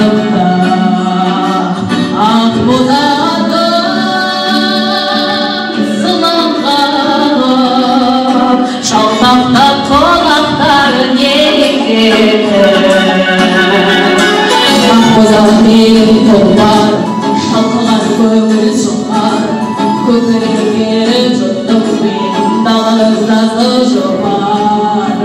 Şaltaqta ақ бозатым сыланған Шалпақта қонақтар ақ бозатым толғар шалқыған көңіл сұңғар көкірекке жұттым мен далада жазғы жомар